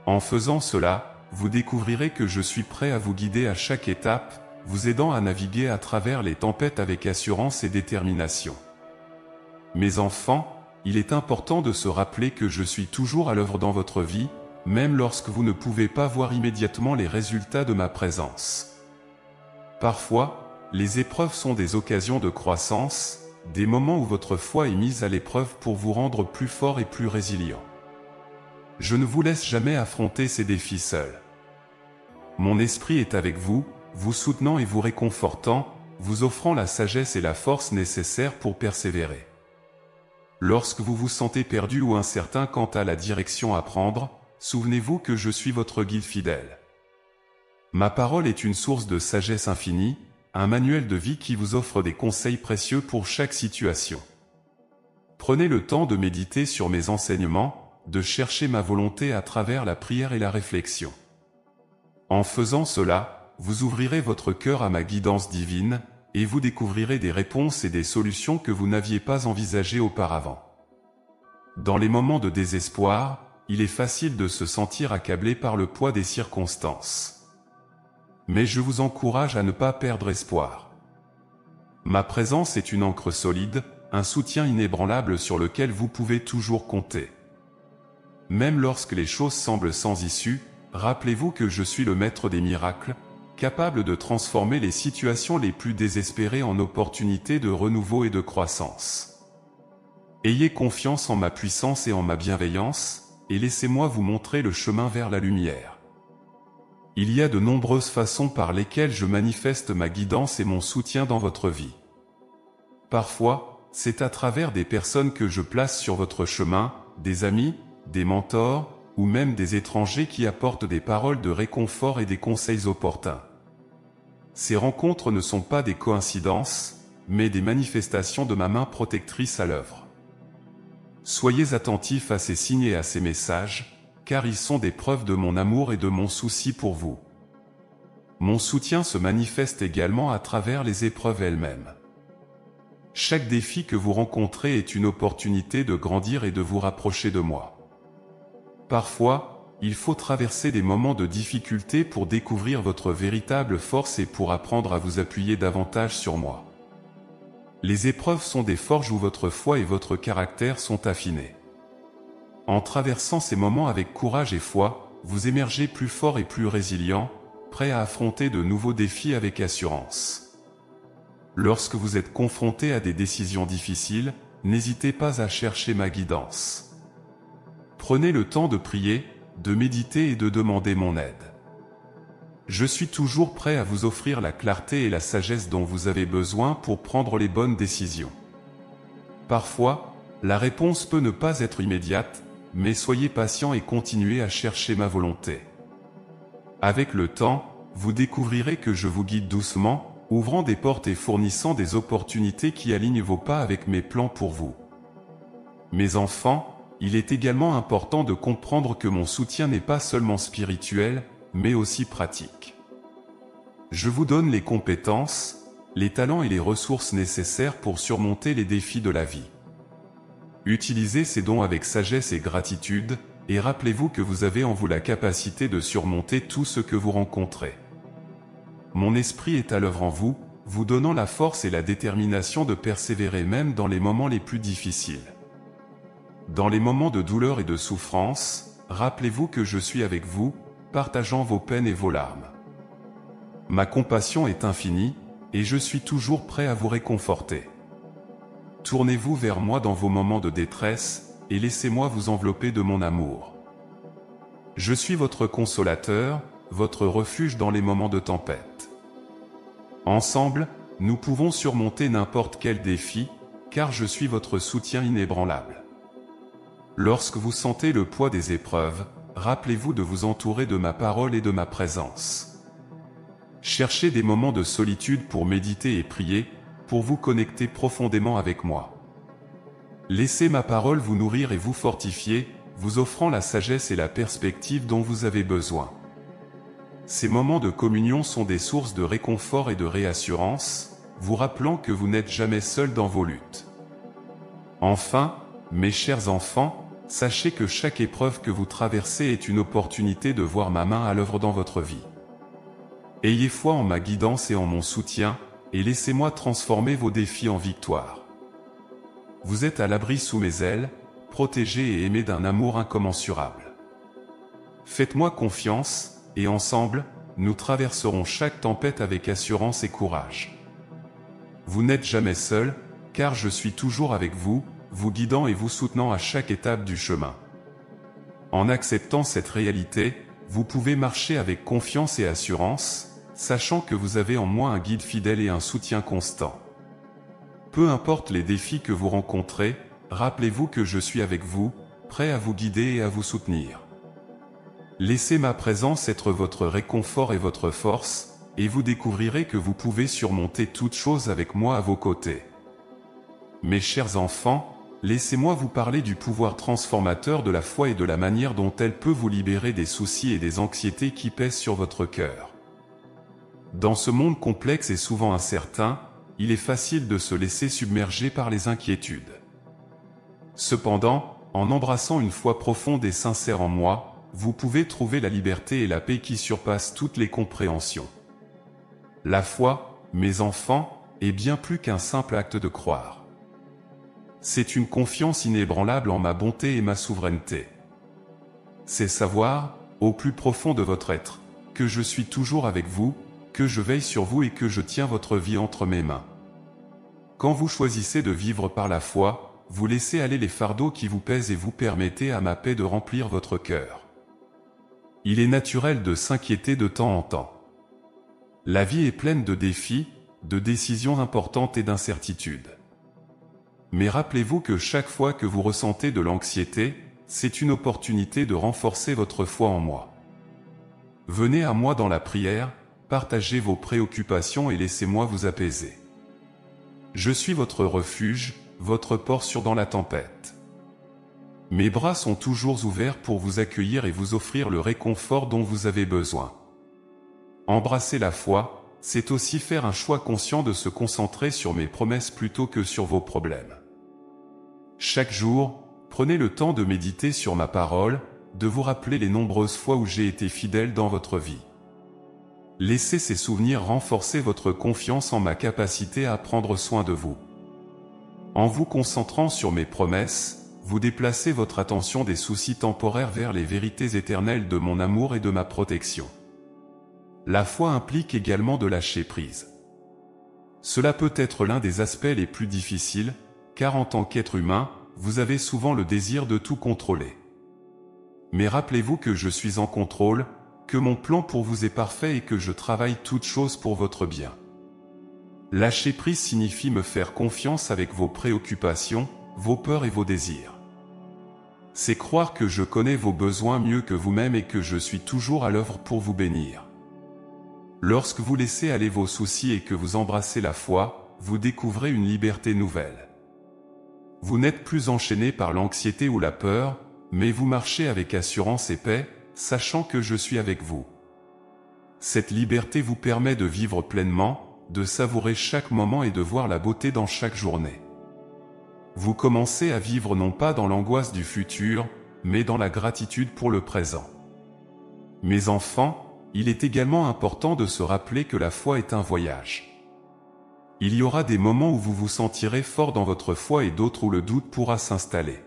En faisant cela, vous découvrirez que je suis prêt à vous guider à chaque étape, vous aidant à naviguer à travers les tempêtes avec assurance et détermination. Mes enfants, il est important de se rappeler que je suis toujours à l'œuvre dans votre vie, même lorsque vous ne pouvez pas voir immédiatement les résultats de ma présence. Parfois, les épreuves sont des occasions de croissance, des moments où votre foi est mise à l'épreuve pour vous rendre plus fort et plus résilient. Je ne vous laisse jamais affronter ces défis seul. Mon esprit est avec vous, vous soutenant et vous réconfortant, vous offrant la sagesse et la force nécessaires pour persévérer. Lorsque vous vous sentez perdu ou incertain quant à la direction à prendre, souvenez-vous que je suis votre guide fidèle. Ma parole est une source de sagesse infinie, un manuel de vie qui vous offre des conseils précieux pour chaque situation. Prenez le temps de méditer sur mes enseignements, de chercher ma volonté à travers la prière et la réflexion. En faisant cela, vous ouvrirez votre cœur à ma guidance divine, et vous découvrirez des réponses et des solutions que vous n'aviez pas envisagées auparavant. Dans les moments de désespoir, il est facile de se sentir accablé par le poids des circonstances. Mais je vous encourage à ne pas perdre espoir. Ma présence est une ancre solide, un soutien inébranlable sur lequel vous pouvez toujours compter. Même lorsque les choses semblent sans issue, rappelez-vous que je suis le maître des miracles, capable de transformer les situations les plus désespérées en opportunités de renouveau et de croissance. Ayez confiance en ma puissance et en ma bienveillance, et laissez-moi vous montrer le chemin vers la lumière. Il y a de nombreuses façons par lesquelles je manifeste ma guidance et mon soutien dans votre vie. Parfois, c'est à travers des personnes que je place sur votre chemin, des amis, des mentors, ou même des étrangers qui apportent des paroles de réconfort et des conseils opportuns. Ces rencontres ne sont pas des coïncidences, mais des manifestations de ma main protectrice à l'œuvre. Soyez attentifs à ces signes et à ces messages, car ils sont des preuves de mon amour et de mon souci pour vous. Mon soutien se manifeste également à travers les épreuves elles-mêmes. Chaque défi que vous rencontrez est une opportunité de grandir et de vous rapprocher de moi. Parfois, il faut traverser des moments de difficulté pour découvrir votre véritable force et pour apprendre à vous appuyer davantage sur moi. Les épreuves sont des forges où votre foi et votre caractère sont affinés. En traversant ces moments avec courage et foi, vous émergez plus fort et plus résilient, prêt à affronter de nouveaux défis avec assurance. Lorsque vous êtes confronté à des décisions difficiles, n'hésitez pas à chercher ma guidance. Prenez le temps de prier, de méditer et de demander mon aide. Je suis toujours prêt à vous offrir la clarté et la sagesse dont vous avez besoin pour prendre les bonnes décisions. Parfois, la réponse peut ne pas être immédiate, mais soyez patient et continuez à chercher ma volonté. Avec le temps, vous découvrirez que je vous guide doucement, ouvrant des portes et fournissant des opportunités qui alignent vos pas avec mes plans pour vous. Mes enfants, il est également important de comprendre que mon soutien n'est pas seulement spirituel, mais aussi pratique. Je vous donne les compétences, les talents et les ressources nécessaires pour surmonter les défis de la vie. Utilisez ces dons avec sagesse et gratitude, et rappelez-vous que vous avez en vous la capacité de surmonter tout ce que vous rencontrez. Mon esprit est à l'œuvre en vous, vous donnant la force et la détermination de persévérer même dans les moments les plus difficiles. Dans les moments de douleur et de souffrance, rappelez-vous que je suis avec vous, partageant vos peines et vos larmes. Ma compassion est infinie, et je suis toujours prêt à vous réconforter. Tournez-vous vers moi dans vos moments de détresse, et laissez-moi vous envelopper de mon amour. Je suis votre consolateur, votre refuge dans les moments de tempête. Ensemble, nous pouvons surmonter n'importe quel défi, car je suis votre soutien inébranlable. Lorsque vous sentez le poids des épreuves, rappelez-vous de vous entourer de ma parole et de ma présence. Cherchez des moments de solitude pour méditer et prier, pour vous connecter profondément avec moi. Laissez ma parole vous nourrir et vous fortifier, vous offrant la sagesse et la perspective dont vous avez besoin. Ces moments de communion sont des sources de réconfort et de réassurance, vous rappelant que vous n'êtes jamais seul dans vos luttes. Enfin, mes chers enfants, sachez que chaque épreuve que vous traversez est une opportunité de voir ma main à l'œuvre dans votre vie. Ayez foi en ma guidance et en mon soutien, et laissez-moi transformer vos défis en victoire. Vous êtes à l'abri sous mes ailes, protégés et aimés d'un amour incommensurable. Faites-moi confiance, et ensemble, nous traverserons chaque tempête avec assurance et courage. Vous n'êtes jamais seul, car je suis toujours avec vous, vous guidant et vous soutenant à chaque étape du chemin. En acceptant cette réalité, vous pouvez marcher avec confiance et assurance, sachant que vous avez en moi un guide fidèle et un soutien constant. Peu importe les défis que vous rencontrez, rappelez-vous que je suis avec vous, prêt à vous guider et à vous soutenir. Laissez ma présence être votre réconfort et votre force, et vous découvrirez que vous pouvez surmonter toute chose avec moi à vos côtés. Mes chers enfants, laissez-moi vous parler du pouvoir transformateur de la foi et de la manière dont elle peut vous libérer des soucis et des anxiétés qui pèsent sur votre cœur. Dans ce monde complexe et souvent incertain, il est facile de se laisser submerger par les inquiétudes. Cependant, en embrassant une foi profonde et sincère en moi, vous pouvez trouver la liberté et la paix qui surpassent toutes les compréhensions. La foi, mes enfants, est bien plus qu'un simple acte de croire. C'est une confiance inébranlable en ma bonté et ma souveraineté. C'est savoir, au plus profond de votre être, que je suis toujours avec vous, que je veille sur vous et que je tiens votre vie entre mes mains. Quand vous choisissez de vivre par la foi, vous laissez aller les fardeaux qui vous pèsent et vous permettez à ma paix de remplir votre cœur. Il est naturel de s'inquiéter de temps en temps. La vie est pleine de défis, de décisions importantes et d'incertitudes. Mais rappelez-vous que chaque fois que vous ressentez de l'anxiété, c'est une opportunité de renforcer votre foi en moi. Venez à moi dans la prière, partagez vos préoccupations et laissez-moi vous apaiser. Je suis votre refuge, votre port sûr dans la tempête. Mes bras sont toujours ouverts pour vous accueillir et vous offrir le réconfort dont vous avez besoin. Embrasser la foi, c'est aussi faire un choix conscient de se concentrer sur mes promesses plutôt que sur vos problèmes. Chaque jour, prenez le temps de méditer sur ma parole, de vous rappeler les nombreuses fois où j'ai été fidèle dans votre vie. Laissez ces souvenirs renforcer votre confiance en ma capacité à prendre soin de vous. En vous concentrant sur mes promesses, vous déplacez votre attention des soucis temporaires vers les vérités éternelles de mon amour et de ma protection. La foi implique également de lâcher prise. Cela peut être l'un des aspects les plus difficiles, car en tant qu'être humain, vous avez souvent le désir de tout contrôler. Mais rappelez-vous que je suis en contrôle, que mon plan pour vous est parfait et que je travaille toutes choses pour votre bien. Lâcher prise signifie me faire confiance avec vos préoccupations, vos peurs et vos désirs. C'est croire que je connais vos besoins mieux que vous-même et que je suis toujours à l'œuvre pour vous bénir. Lorsque vous laissez aller vos soucis et que vous embrassez la foi, vous découvrez une liberté nouvelle. Vous n'êtes plus enchaîné par l'anxiété ou la peur, mais vous marchez avec assurance et paix, sachant que je suis avec vous. Cette liberté vous permet de vivre pleinement, de savourer chaque moment et de voir la beauté dans chaque journée. Vous commencez à vivre non pas dans l'angoisse du futur, mais dans la gratitude pour le présent. Mes enfants, il est également important de se rappeler que la foi est un voyage. Il y aura des moments où vous vous sentirez fort dans votre foi et d'autres où le doute pourra s'installer.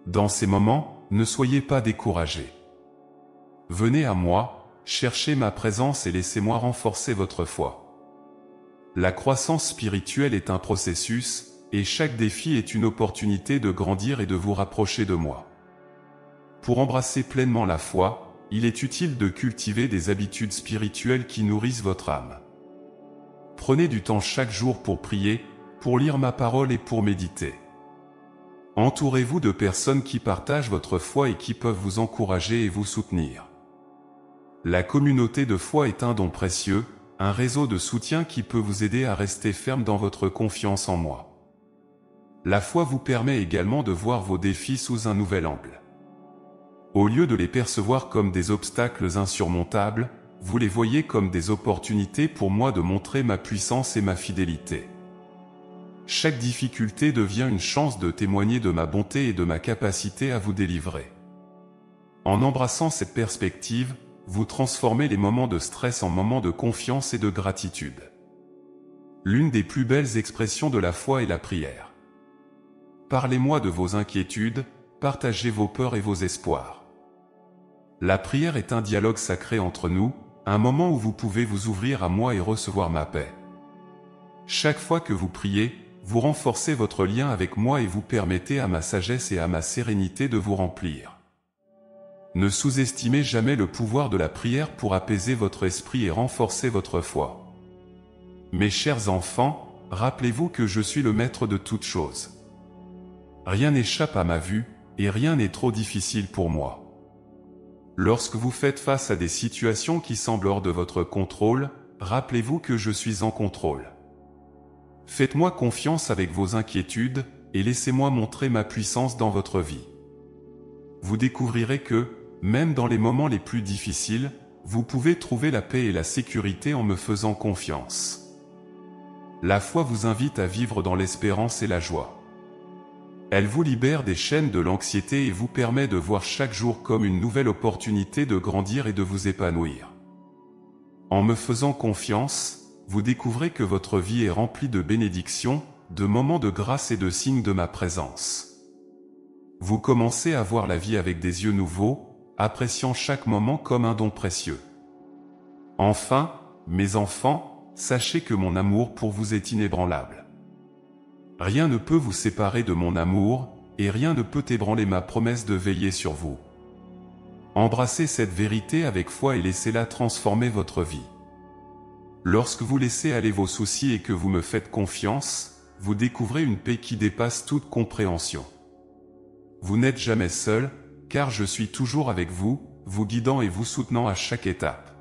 Dans ces moments, ne soyez pas découragés. Venez à moi, cherchez ma présence et laissez-moi renforcer votre foi. La croissance spirituelle est un processus, et chaque défi est une opportunité de grandir et de vous rapprocher de moi. Pour embrasser pleinement la foi, il est utile de cultiver des habitudes spirituelles qui nourrissent votre âme. Prenez du temps chaque jour pour prier, pour lire ma parole et pour méditer. Entourez-vous de personnes qui partagent votre foi et qui peuvent vous encourager et vous soutenir. La communauté de foi est un don précieux, un réseau de soutien qui peut vous aider à rester ferme dans votre confiance en moi. La foi vous permet également de voir vos défis sous un nouvel angle. Au lieu de les percevoir comme des obstacles insurmontables, vous les voyez comme des opportunités pour moi de montrer ma puissance et ma fidélité. Chaque difficulté devient une chance de témoigner de ma bonté et de ma capacité à vous délivrer. En embrassant cette perspective, vous transformez les moments de stress en moments de confiance et de gratitude. L'une des plus belles expressions de la foi est la prière. Parlez-moi de vos inquiétudes, partagez vos peurs et vos espoirs. La prière est un dialogue sacré entre nous, un moment où vous pouvez vous ouvrir à moi et recevoir ma paix. Chaque fois que vous priez, vous renforcez votre lien avec moi et vous permettez à ma sagesse et à ma sérénité de vous remplir. Ne sous-estimez jamais le pouvoir de la prière pour apaiser votre esprit et renforcer votre foi. Mes chers enfants, rappelez-vous que je suis le maître de toutes choses. Rien n'échappe à ma vue, et rien n'est trop difficile pour moi. Lorsque vous faites face à des situations qui semblent hors de votre contrôle, rappelez-vous que je suis en contrôle. Faites-moi confiance avec vos inquiétudes, et laissez-moi montrer ma puissance dans votre vie. Vous découvrirez que, même dans les moments les plus difficiles, vous pouvez trouver la paix et la sécurité en me faisant confiance. La foi vous invite à vivre dans l'espérance et la joie. Elle vous libère des chaînes de l'anxiété et vous permet de voir chaque jour comme une nouvelle opportunité de grandir et de vous épanouir. En me faisant confiance, vous découvrez que votre vie est remplie de bénédictions, de moments de grâce et de signes de ma présence. Vous commencez à voir la vie avec des yeux nouveaux, appréciant chaque moment comme un don précieux. Enfin, mes enfants, sachez que mon amour pour vous est inébranlable. Rien ne peut vous séparer de mon amour, et rien ne peut ébranler ma promesse de veiller sur vous. Embrassez cette vérité avec foi et laissez-la transformer votre vie. Lorsque vous laissez aller vos soucis et que vous me faites confiance, vous découvrez une paix qui dépasse toute compréhension. Vous n'êtes jamais seul, car je suis toujours avec vous, vous guidant et vous soutenant à chaque étape.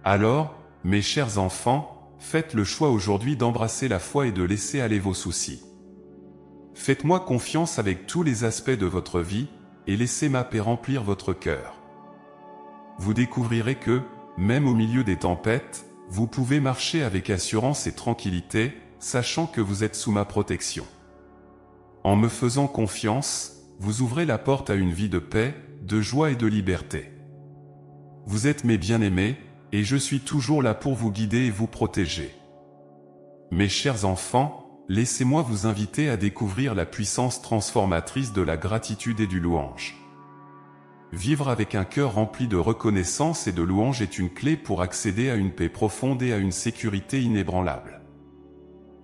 Alors, mes chers enfants, faites le choix aujourd'hui d'embrasser la foi et de laisser aller vos soucis. Faites-moi confiance avec tous les aspects de votre vie, et laissez ma paix remplir votre cœur. Vous découvrirez que, même au milieu des tempêtes, vous pouvez marcher avec assurance et tranquillité, sachant que vous êtes sous ma protection. En me faisant confiance, vous ouvrez la porte à une vie de paix, de joie et de liberté. Vous êtes mes bien-aimés, et je suis toujours là pour vous guider et vous protéger. Mes chers enfants, laissez-moi vous inviter à découvrir la puissance transformatrice de la gratitude et du louange. Vivre avec un cœur rempli de reconnaissance et de louange est une clé pour accéder à une paix profonde et à une sécurité inébranlable.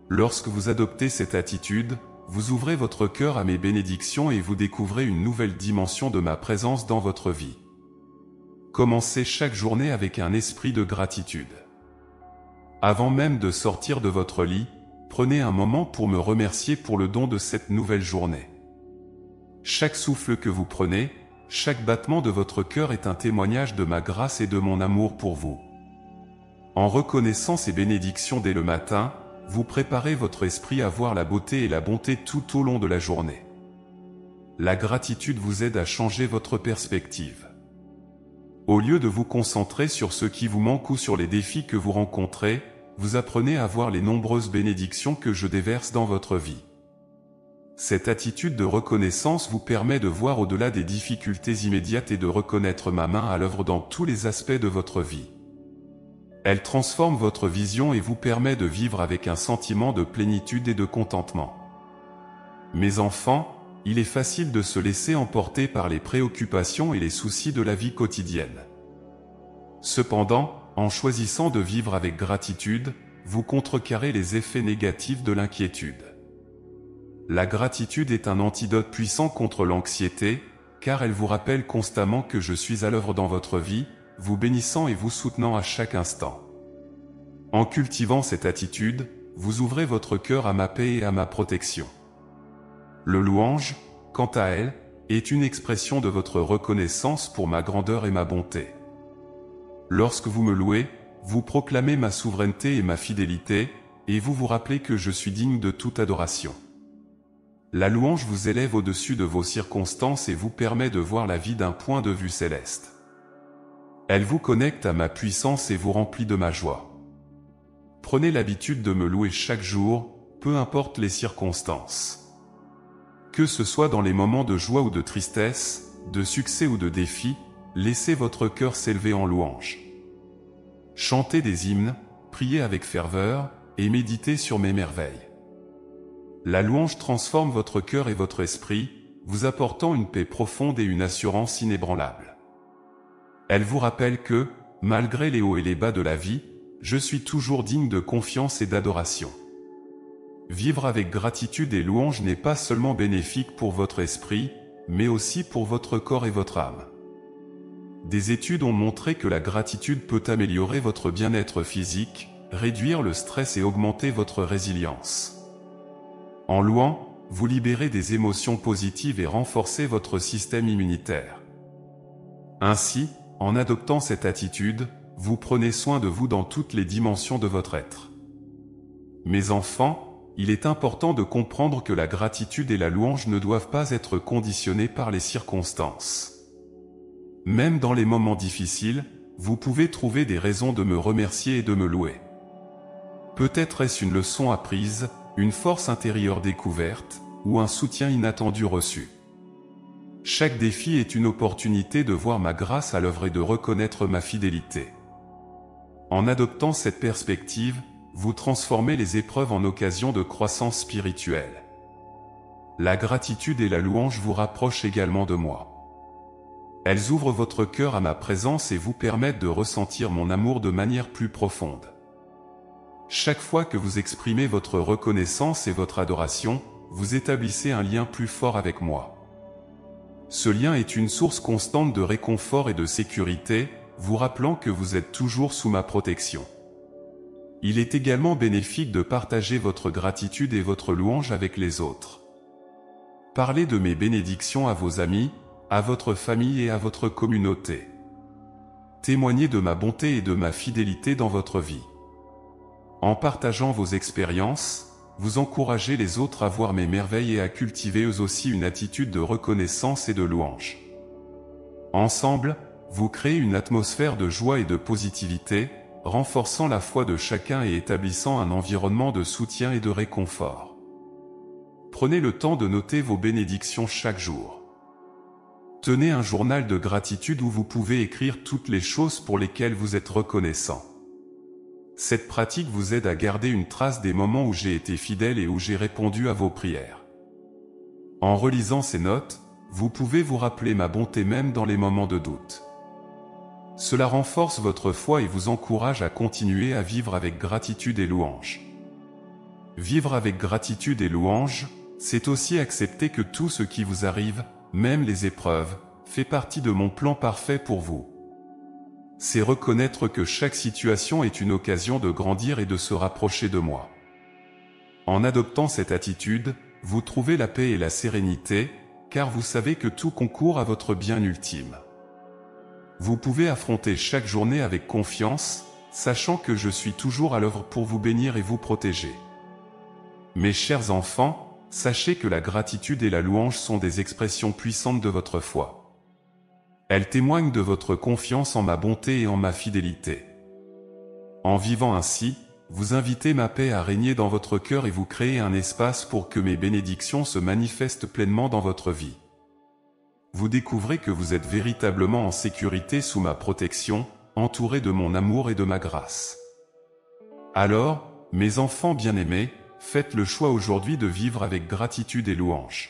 Lorsque vous adoptez cette attitude, vous ouvrez votre cœur à mes bénédictions et vous découvrez une nouvelle dimension de ma présence dans votre vie. Commencez chaque journée avec un esprit de gratitude. Avant même de sortir de votre lit, prenez un moment pour me remercier pour le don de cette nouvelle journée. Chaque souffle que vous prenez, chaque battement de votre cœur est un témoignage de ma grâce et de mon amour pour vous. En reconnaissant ces bénédictions dès le matin, vous préparez votre esprit à voir la beauté et la bonté tout au long de la journée. La gratitude vous aide à changer votre perspective. Au lieu de vous concentrer sur ce qui vous manque ou sur les défis que vous rencontrez, vous apprenez à voir les nombreuses bénédictions que je déverse dans votre vie. Cette attitude de reconnaissance vous permet de voir au-delà des difficultés immédiates et de reconnaître ma main à l'œuvre dans tous les aspects de votre vie. Elle transforme votre vision et vous permet de vivre avec un sentiment de plénitude et de contentement. Mes enfants, il est facile de se laisser emporter par les préoccupations et les soucis de la vie quotidienne. Cependant, en choisissant de vivre avec gratitude, vous contrecarrez les effets négatifs de l'inquiétude. La gratitude est un antidote puissant contre l'anxiété, car elle vous rappelle constamment que je suis à l'œuvre dans votre vie, vous bénissant et vous soutenant à chaque instant. En cultivant cette attitude, vous ouvrez votre cœur à ma paix et à ma protection. Le louange, quant à elle, est une expression de votre reconnaissance pour ma grandeur et ma bonté. Lorsque vous me louez, vous proclamez ma souveraineté et ma fidélité, et vous vous rappelez que je suis digne de toute adoration. La louange vous élève au-dessus de vos circonstances et vous permet de voir la vie d'un point de vue céleste. Elle vous connecte à ma puissance et vous remplit de ma joie. Prenez l'habitude de me louer chaque jour, peu importe les circonstances. Que ce soit dans les moments de joie ou de tristesse, de succès ou de défi, laissez votre cœur s'élever en louange. Chantez des hymnes, priez avec ferveur, et méditez sur mes merveilles. La louange transforme votre cœur et votre esprit, vous apportant une paix profonde et une assurance inébranlable. Elle vous rappelle que, malgré les hauts et les bas de la vie, je suis toujours digne de confiance et d'adoration. Vivre avec gratitude et louange n'est pas seulement bénéfique pour votre esprit, mais aussi pour votre corps et votre âme. Des études ont montré que la gratitude peut améliorer votre bien-être physique, réduire le stress et augmenter votre résilience. En louant, vous libérez des émotions positives et renforcez votre système immunitaire. Ainsi, en adoptant cette attitude, vous prenez soin de vous dans toutes les dimensions de votre être. Mes enfants, il est important de comprendre que la gratitude et la louange ne doivent pas être conditionnées par les circonstances. Même dans les moments difficiles, vous pouvez trouver des raisons de me remercier et de me louer. Peut-être est-ce une leçon apprise, une force intérieure découverte, ou un soutien inattendu reçu. Chaque défi est une opportunité de voir ma grâce à l'œuvre et de reconnaître ma fidélité. En adoptant cette perspective, vous transformez les épreuves en occasion de croissance spirituelle. La gratitude et la louange vous rapprochent également de moi. Elles ouvrent votre cœur à ma présence et vous permettent de ressentir mon amour de manière plus profonde. Chaque fois que vous exprimez votre reconnaissance et votre adoration, vous établissez un lien plus fort avec moi. Ce lien est une source constante de réconfort et de sécurité, vous rappelant que vous êtes toujours sous ma protection. Il est également bénéfique de partager votre gratitude et votre louange avec les autres. Parlez de mes bénédictions à vos amis, à votre famille et à votre communauté. Témoignez de ma bonté et de ma fidélité dans votre vie. En partageant vos expériences, vous encouragez les autres à voir mes merveilles et à cultiver eux aussi une attitude de reconnaissance et de louange. Ensemble, vous créez une atmosphère de joie et de positivité, renforçant la foi de chacun et établissant un environnement de soutien et de réconfort. Prenez le temps de noter vos bénédictions chaque jour. Tenez un journal de gratitude où vous pouvez écrire toutes les choses pour lesquelles vous êtes reconnaissant. Cette pratique vous aide à garder une trace des moments où j'ai été fidèle et où j'ai répondu à vos prières. En relisant ces notes, vous pouvez vous rappeler ma bonté même dans les moments de doute. Cela renforce votre foi et vous encourage à continuer à vivre avec gratitude et louange. Vivre avec gratitude et louange, c'est aussi accepter que tout ce qui vous arrive, même les épreuves, fait partie de mon plan parfait pour vous. C'est reconnaître que chaque situation est une occasion de grandir et de se rapprocher de moi. En adoptant cette attitude, vous trouvez la paix et la sérénité, car vous savez que tout concourt à votre bien ultime. Vous pouvez affronter chaque journée avec confiance, sachant que je suis toujours à l'œuvre pour vous bénir et vous protéger. Mes chers enfants, sachez que la gratitude et la louange sont des expressions puissantes de votre foi. Elles témoignent de votre confiance en ma bonté et en ma fidélité. En vivant ainsi, vous invitez ma paix à régner dans votre cœur et vous créez un espace pour que mes bénédictions se manifestent pleinement dans votre vie. Vous découvrez que vous êtes véritablement en sécurité sous ma protection, entouré de mon amour et de ma grâce. Alors, mes enfants bien-aimés, faites le choix aujourd'hui de vivre avec gratitude et louange.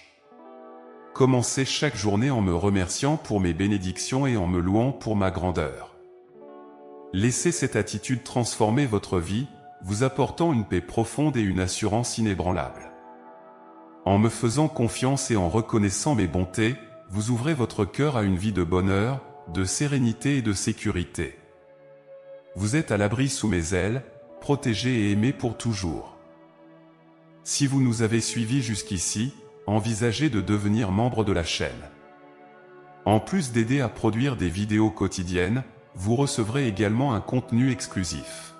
Commencez chaque journée en me remerciant pour mes bénédictions et en me louant pour ma grandeur. Laissez cette attitude transformer votre vie, vous apportant une paix profonde et une assurance inébranlable. En me faisant confiance et en reconnaissant mes bontés, vous ouvrez votre cœur à une vie de bonheur, de sérénité et de sécurité. Vous êtes à l'abri sous mes ailes, protégés et aimés pour toujours. Si vous nous avez suivis jusqu'ici, envisagez de devenir membre de la chaîne. En plus d'aider à produire des vidéos quotidiennes, vous recevrez également un contenu exclusif.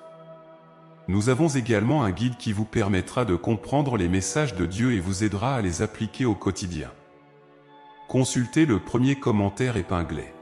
Nous avons également un guide qui vous permettra de comprendre les messages de Dieu et vous aidera à les appliquer au quotidien. Consultez le premier commentaire épinglé.